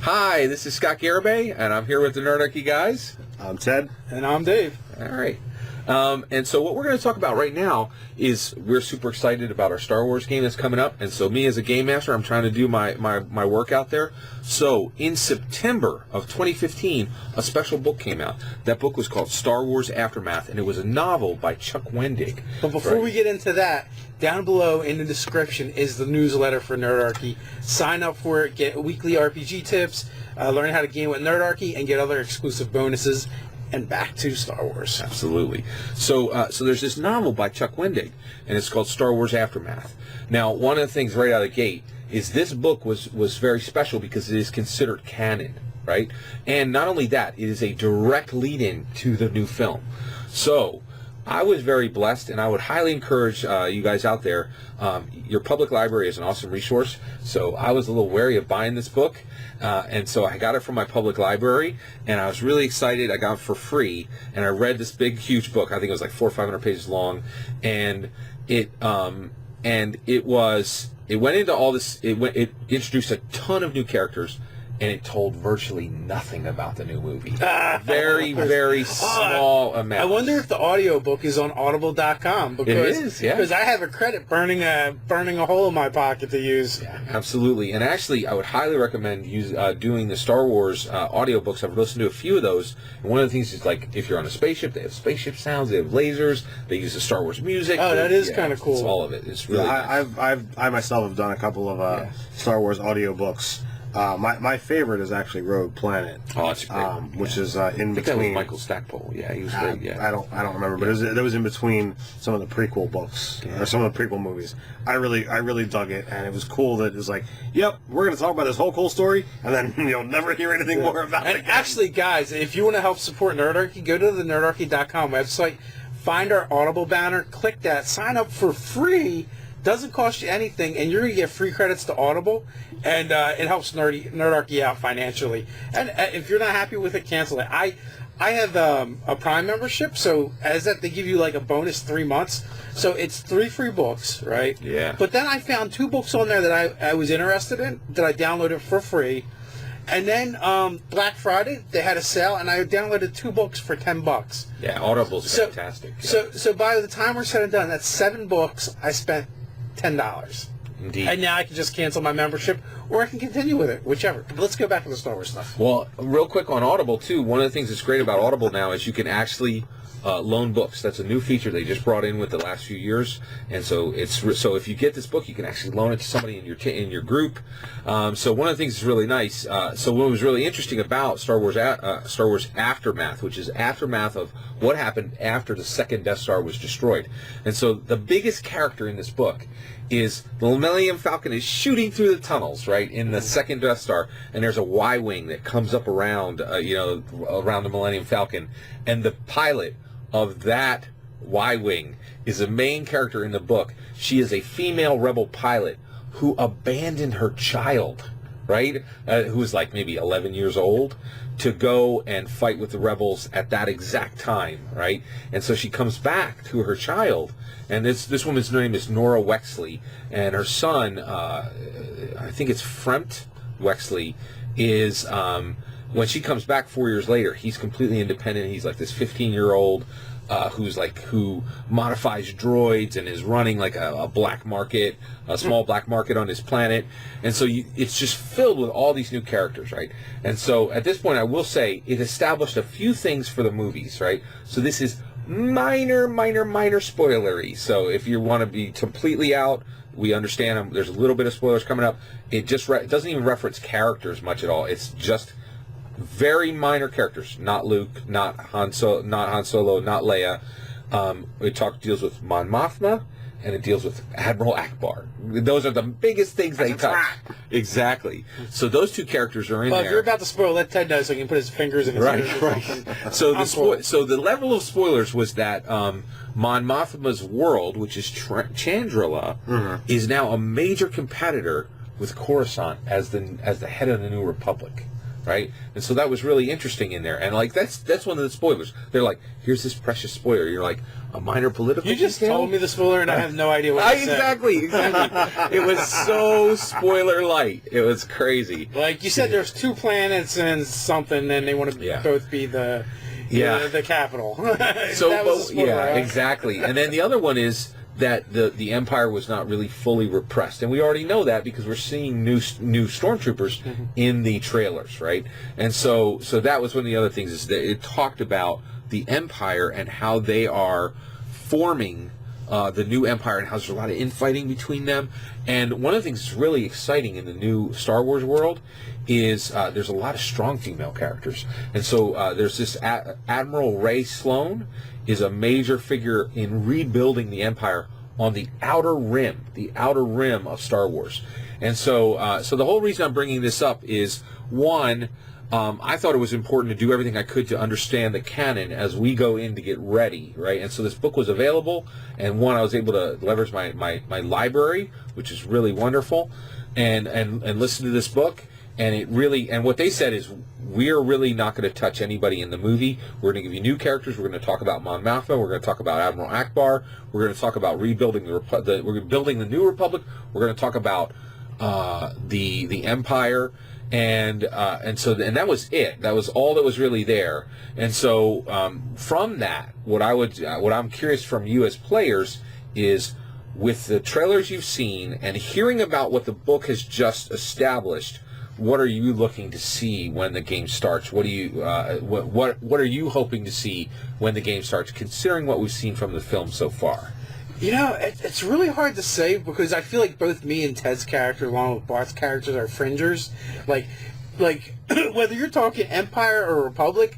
Hi, this is Scott Garibay, and I'm here with the Nerdarchy guys. I'm Ted. And I'm Dave. All right. And so what we're going to talk about right now is we're super excited about our Star Wars game that's coming up. And so me as a game master, I'm trying to do my work out there. So in September of 2015, a special book came out. That book was called Star Wars Aftermath, and it was a novel by Chuck Wendig. But before we get into that, down below in the description is the newsletter for Nerdarchy. Sign up for it, get weekly RPG tips, learn how to game with Nerdarchy, and get other exclusive bonuses. And back to Star Wars. Absolutely. So there's this novel by Chuck Wendig, and it's called Star Wars Aftermath. Now, one of the things right out of the gate is this book was very special because it is considered canon, right? And not only that, it is a direct lead-in to the new film. So I was very blessed, and I would highly encourage you guys out there. Your public library is an awesome resource, so I was a little wary of buying this book, and so I got it from my public library, and I was really excited. I got it for free, and I read this big, huge book. I think it was like 400 or 500 pages long, and it went into all this. It introduced a ton of new characters. And it told virtually nothing about the new movie. Very, very small amount. I wonder if the audiobook is on audible.com. Because, it is, yeah. Because I have a credit burning a hole in my pocket to use. Yeah, absolutely. And actually, I would highly recommend doing the Star Wars audiobooks. I've listened to a few of those. And one of the things is, like, if you're on a spaceship, they have spaceship sounds, they have lasers, they use the Star Wars music. Oh, that is kind of cool. It's all of it. It's really nice. I myself have done a couple of Star Wars audiobooks. My favorite is actually Rogue Planet. Oh, that's great. Which is in I think between. that was Michael Stackpole. Yeah, he was great. Yeah. I don't remember, but that was in between some of the prequel books or some of the prequel movies. I really dug it, and it was cool that it was like, yep, we're going to talk about this whole cool story, and then you'll never hear anything more about it. And actually, guys, if you want to help support Nerdarchy, go to the nerdarchy.com website, find our Audible banner, click that, sign up for free. Doesn't cost you anything, and you're going to get free credits to Audible, and it helps Nerdarchy out financially. And if you're not happy with it, cancel it. I have a Prime membership, so as that they give you like a bonus 3 months. So it's 3 free books, right? Yeah. But then I found 2 books on there that I was interested in, that I downloaded for free. And then Black Friday, they had a sale, and I downloaded 2 books for $10. Yeah, Audible's fantastic. Yeah. So by the time we're said and done, that's 7 books I spent $10. Indeed. And now I can just cancel my membership, or I can continue with it, whichever. But let's go back to the Star Wars stuff. Well, real quick on Audible, too, one of the things that's great about Audible now is you can actually loan books. That's a new feature they just brought in with the last few years. And so so if you get this book, you can actually loan it to somebody in your group. So one of the things that's really nice, so what was really interesting about Star Wars Aftermath, which is aftermath of what happened after the second Death Star was destroyed. And so the biggest character in this book is the Millennium Falcon is shooting through the tunnels, right, in the second Death Star, and there's a Y-wing that comes up around the Millennium Falcon, and the pilot of that Y-wing is a main character in the book. She is a female rebel pilot who abandoned her child, right, who is like maybe 11 years old, to go and fight with the rebels at that exact time, right? And so she comes back to her child, and this woman's name is Nora Wexley, and her son, I think it's Fremt Wexley, is when she comes back 4 years later, he's completely independent. He's like this 15-year-old who modifies droids and is running like a black market, a small black market on his planet. And so it's just filled with all these new characters, right? And so at this point, I will say it established a few things for the movies, right? So this is minor spoilery. So if you want to be completely out, we understand there's a little bit of spoilers coming up. It just it doesn't even reference characters much at all. It's just very minor characters, not Luke, not Han Solo, not Leia. It deals with Mon Mothma, and it deals with Admiral Akbar. Those are the biggest things they touch. Exactly. So those 2 characters are in there. Well, if you're about to spoil, let Ted know so he can put his fingers in his ears. Right. So the level of spoilers was that Mon Mothma's world, which is Chandrila, is now a major competitor with Coruscant as the head of the New Republic. right? And so that was really interesting in there. And like that's one of the spoilers. They're like, here's this precious spoiler. You're like, a minor political You just detail? told me the spoiler, and I have no idea what you said. Exactly. It was so spoiler light. It was crazy. Like you said, there's 2 planets and something, and they want to both be the capital. So, that was a spoiler, right? exactly. And then the other one is that the Empire was not really fully repressed, and we already know that because we're seeing new stormtroopers in the trailers, right? And so that was one of the other things, is that it talked about the Empire and how they are forming the new Empire, and how there's a lot of infighting between them. And one of the things that's really exciting in the new Star Wars world is there's a lot of strong female characters. And so there's this Admiral Ray Sloan is a major figure in rebuilding the Empire on the outer rim of Star Wars. And so so the whole reason I'm bringing this up is, one, I thought it was important to do everything I could to understand the canon as we go in to get ready, right? And so this book was available, and one, I was able to leverage my library, which is really wonderful, and listen to this book. And it really, and what they said is, we're really not going to touch anybody in the movie. We're going to give you new characters. We're going to talk about Mon Mothma. We're going to talk about Admiral Akbar. We're going to talk about rebuilding we're building the New Republic. We're going to talk about the Empire. And that was it. That was all that was really there. And so from that, what I'm curious from you as players is, with the trailers you've seen and hearing about what the book has just established, what are you looking to see when the game starts? What are you hoping to see when the game starts, considering what we've seen from the film so far? You know, it's really hard to say, because I feel like both me and Ted's character, along with Bart's characters, are fringers. Like whether you're talking Empire or Republic,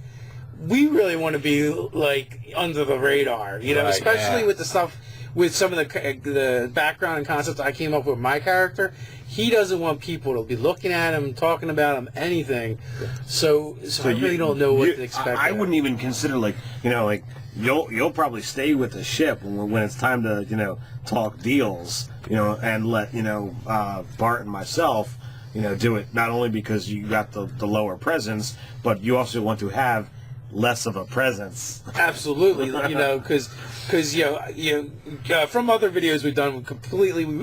we really want to be like under the radar. You know, especially with the stuff, with some of the background and concepts I came up with my character. He doesn't want people to be looking at him, talking about him, anything. So I really don't know what to expect. I wouldn't even consider, like, you know, like, you'll probably stay with the ship when it's time to, you know, talk deals, you know, and let, you know, Bart and myself, you know, do it, not only because you got the lower presence, but you also want to have less of a presence. Absolutely, you know, because from other videos we've done,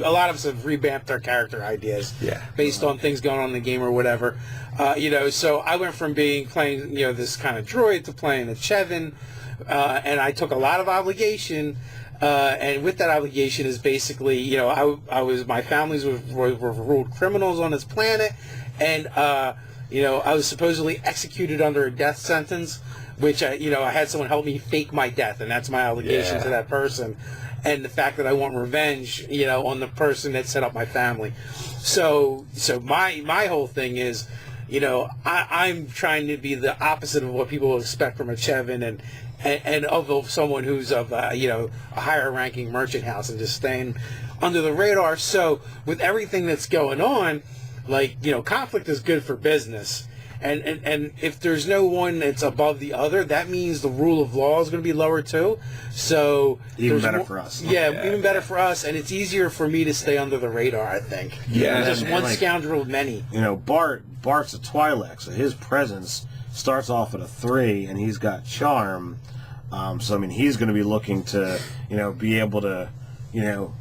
a lot of us have revamped our character ideas, based on things going on in the game or whatever. You know, so I went from playing, you know, this kind of droid to playing a Chevin, and I took a lot of obligation. And with that obligation is basically, you know, my families were ruled criminals on this planet, and you know, I was supposedly executed under a death sentence, which I had someone help me fake my death, and that's my obligation to that person, and the fact that I want revenge, you know, on the person that set up my family. So my whole thing is, you know, I'm trying to be the opposite of what people expect from a Chevin, and of someone who's of you know, a higher ranking merchant house, and just staying under the radar. So with everything that's going on, like, you know, conflict is good for business, and if there's no one that's above the other, that means the rule of law is going to be lower too. So even better for us. Yeah, even better for us, and it's easier for me to stay under the radar, I think. Yeah, just one scoundrel of many. You know, Bart's a Twi'lek, so his presence starts off at a 3, and he's got charm. So I mean, he's going to be looking to, you know, be able to, you know,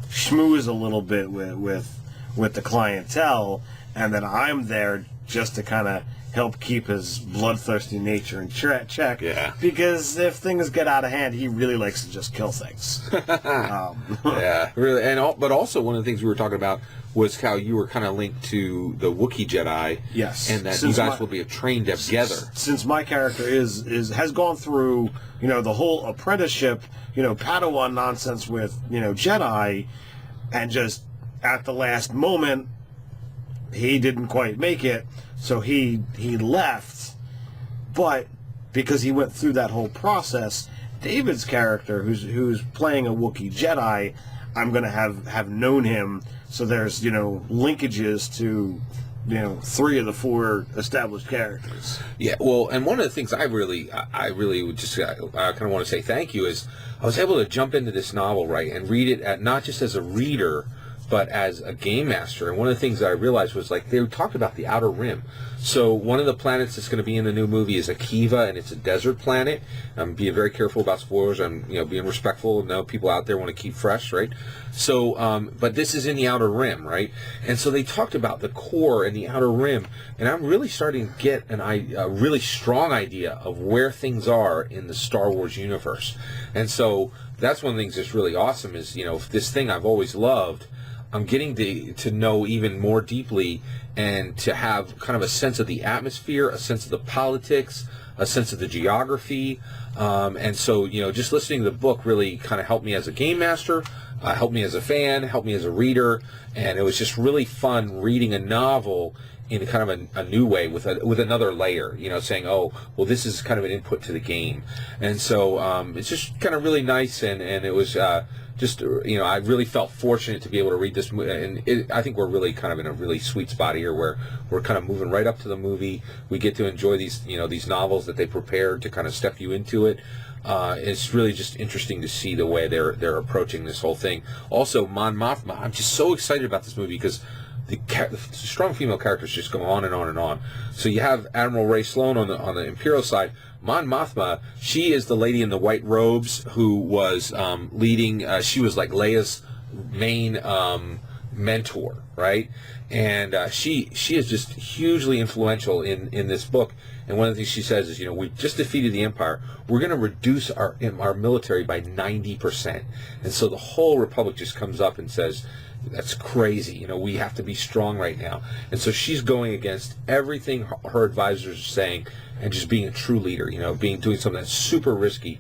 schmooze a little bit with the clientele, and then I'm there just to kind of help keep his bloodthirsty nature in check. Yeah. Because if things get out of hand, he really likes to just kill things. Yeah, really. But also one of the things we were talking about was how you were kind of linked to the Wookiee Jedi. Yes. And that you guys will be trained together. Since my character has gone through, you know, the whole apprenticeship, you know, Padawan nonsense with, you know, Jedi, and just at the last moment, he didn't quite make it, so he left. But because he went through that whole process, David's character, who's playing a Wookiee Jedi, I'm going to have known him. So there's, you know, linkages to, you know, 3 of the 4 established characters. Yeah, well, and one of the things I really would just kind of want to say thank you is I was able to jump into this novel, right, and read it not just as a reader, but as a game master. And one of the things that I realized was, like, they talked about the Outer Rim. So one of the planets that's going to be in the new movie is Akiva, and it's a desert planet. I'm being very careful about spoilers. I'm being respectful. I know people out there want to keep fresh, right? So, but this is in the Outer Rim, right? And so they talked about the core and the Outer Rim, and I'm really starting to get a really strong idea of where things are in the Star Wars universe. And so that's one of the things that's really awesome is, this thing I've always loved, I'm getting to know even more deeply and to have kind of a sense of the atmosphere, a sense of the politics, a sense of the geography. And so, just listening to the book really kind of helped me as a game master, helped me as a fan, helped me as a reader. And it was just really fun reading a novel in kind of a new way with another layer, saying, oh, well, this is kind of an input to the game. And so it's just kind of really nice, and it was I really felt fortunate to be able to read this, and I think we're really kind of in a really sweet spot here where we're kind of moving right up to the movie. We get to enjoy these novels that they prepared to kind of step you into it. It's really just interesting to see the way they're approaching this whole thing. Also, Mon Mothma, I'm just so excited about this movie because the strong female characters just go on and on and on. So you have Admiral Ray Sloan on the Imperial side. Mon Mothma, she is the lady in the white robes who was leading. She was like Leia's main mentor, right? And she is just hugely influential in this book. And one of the things she says is, we just defeated the Empire. We're going to reduce our military by 90%. And so the whole Republic just comes up and says, that's crazy. We have to be strong right now. And so she's going against everything her advisors are saying and just being a true leader, doing something that's super risky.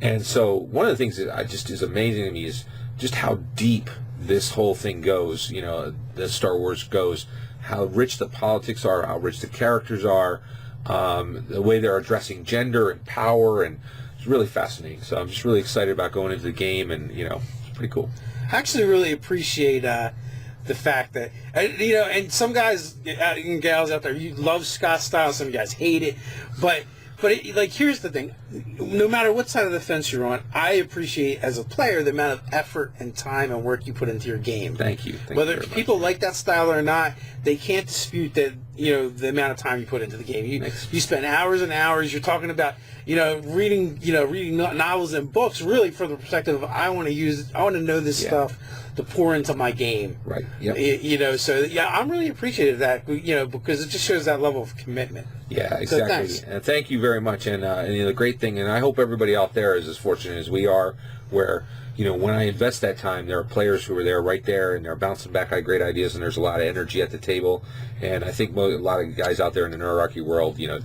And so one of the things that is amazing to me is just how deep this whole thing goes, the Star Wars goes, how rich the politics are, how rich the characters are, the way they're addressing gender and power, and it's really fascinating. So I'm just really excited about going into the game, and, it's pretty cool. I actually really appreciate the fact that, and some guys and gals out there, you love Scott's style, some guys hate it, but here's the thing, no matter what side of the fence you're on, I appreciate as a player the amount of effort and time and work you put into your game. Thank you. Whether people like that style or not, they can't dispute that, the amount of time you put into the game. You spend hours and hours. You're talking about, reading novels and books really from the perspective of I want to know this stuff to pour into my game. Right. Yep. So I'm really appreciative of that, because it just shows that level of commitment. Yeah, exactly. So and thank you very much. And the great thing, and I hope everybody out there is as fortunate as we are, where when I invest that time, there are players who are there right there, and they're bouncing back great ideas, and there's a lot of energy at the table. And I think a lot of guys out there in the Nerdarchy world, you know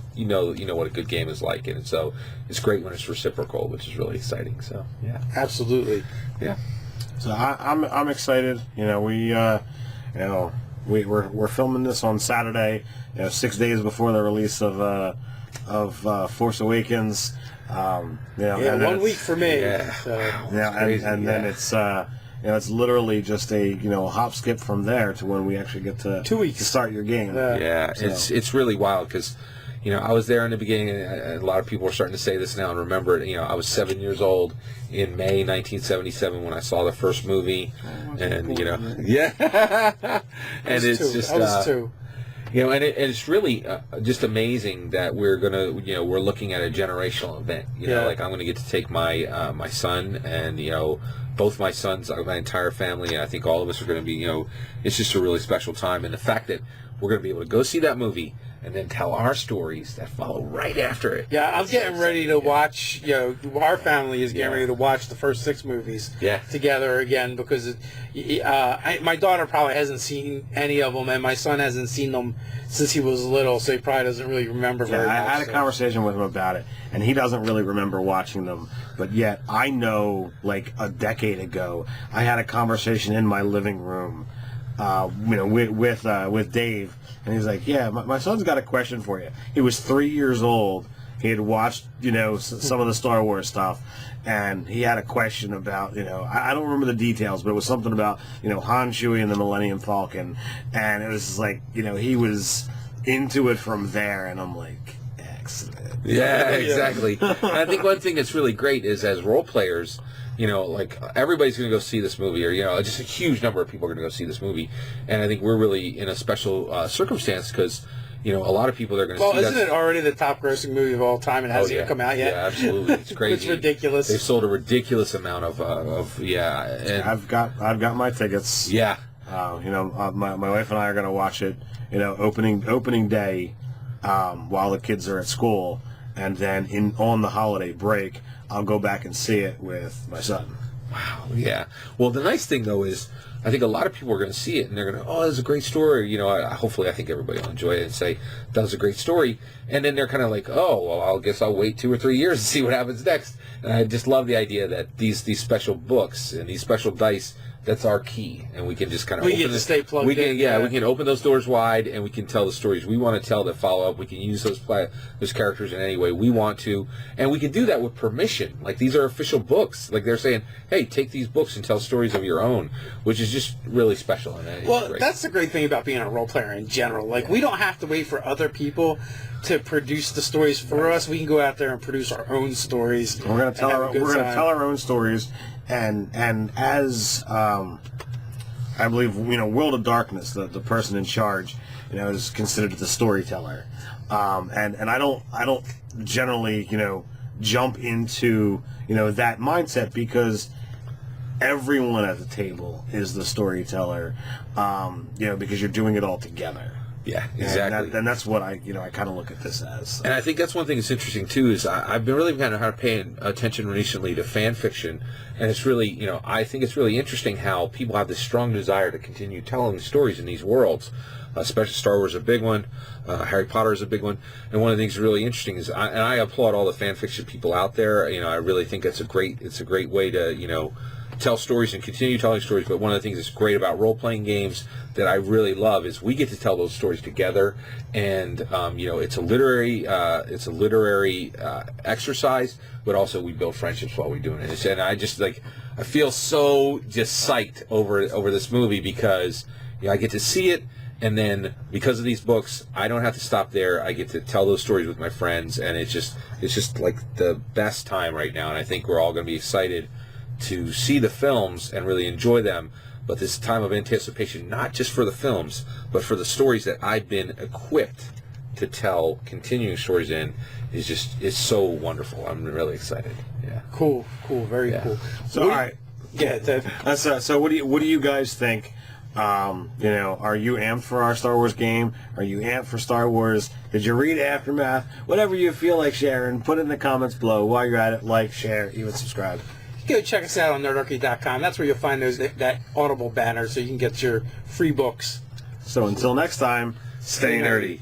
what a good game is like, and so it's great when it's reciprocal, which is really exciting. So yeah, absolutely. Yeah. So I'm excited. We're filming this on Saturday, 6 days before the release of Force Awakens. And 1 week for me. Yeah. So. Then it's it's literally just a hop skip from there to when we actually get to 2 weeks to start your game. It's really wild because I was there in the beginning, and a lot of people are starting to say this now and remember it. I was 7 years old in May 1977 when I saw the first movie, and and it's just I was 2. and it's really just amazing that we're we're looking at a generational event. Like I'm gonna get to take my my son and both my sons, my entire family. I think all of us are gonna be it's just a really special time, and the fact that we're gonna be able to go see that movie and then tell our stories that follow right after it. Yeah, I'm getting ready to watch, our family is getting ready to watch the first 6 movies together again because my daughter probably hasn't seen any of them, and my son hasn't seen them since he was little, so he probably doesn't really remember very much. I had a conversation with him about it, and he doesn't really remember watching them, but yet I know, like a decade ago, I had a conversation in my living room with Dave, and he's like, yeah, my son's got a question for you. He was 3 years old. He had watched, some of the Star Wars stuff, and he had a question about, I don't remember the details, but it was something about, Han, Chewie, and the Millennium Falcon, and it was just like, he was into it from there, and I'm like, excellent. Yeah, exactly. And I think one thing that's really great is as role players, like everybody's going to go see this movie, or just a huge number of people are going to go see this movie, and I think we're really in a special circumstance because a lot of people are going to see. Well, isn't it already the top-grossing movie of all time, and hasn't even come out yet? Yeah, absolutely, it's crazy. It's ridiculous. They've sold a ridiculous amount of And I've got my tickets. Yeah. My wife and I are going to watch it. Opening day, while the kids are at school, and then on the holiday break, I'll go back and see it with my son. Wow. Yeah. Well, the nice thing though is, I think a lot of people are going to see it and they're going to, oh, this is a great story. Hopefully, I think everybody will enjoy it and say that was a great story. And then they're kind of like, oh, well, I guess I'll wait 2 or 3 years to see what happens next. And I just love the idea that these special books and these special dice, that's our key, and we can just kind of we get to stay plugged in. Yeah, we can open those doors wide, and we can tell the stories we want to tell that follow up. We can use those characters in any way we want to, and we can do that with permission. Like, these are official books. Like, they're saying, hey, take these books and tell stories of your own, which is just really special. And well, that's the great thing about being a role player in general. Like, we don't have to wait for other people to produce the stories for us. We can go out there and produce our own stories. We're going to tell our own stories. And as I believe, World of Darkness, the person in charge, is considered the storyteller. And I don't generally, jump into, that mindset, because everyone at the table is the storyteller, because you're doing it all together. Yeah, exactly. And that's what I kind of look at this as. So. And I think that's one thing that's interesting too, is I've been really kind of paying attention recently to fan fiction, and it's really, I think it's really interesting how people have this strong desire to continue telling stories in these worlds. Especially Star Wars is a big one, Harry Potter is a big one, and one of the things that's really interesting is, I applaud all the fan fiction people out there. I really think it's a great way to tell stories and continue telling stories. But one of the things that's great about role-playing games that I really love is we get to tell those stories together, and it's a literary exercise, but also we build friendships while we're doing it. And I just I feel so just psyched over this movie, because I get to see it, and then because of these books, I don't have to stop there. I get to tell those stories with my friends, and it's just like the best time right now. And I think we're all going to be excited to see the films and really enjoy them, but this time of anticipation, not just for the films, but for the stories that I've been equipped to tell continuing stories in, is so wonderful. I'm really excited. Yeah. Cool, very cool. So, all right. Yeah. So what do you guys think? Are you amped for our Star Wars game? Are you amped for Star Wars? Did you read Aftermath? Whatever you feel like sharing, put it in the comments below. While you're at it, like, share, even subscribe. Go check us out on nerdarchy.com. That's where you'll find that Audible banner, so you can get your free books. So until next time, stay nerdy.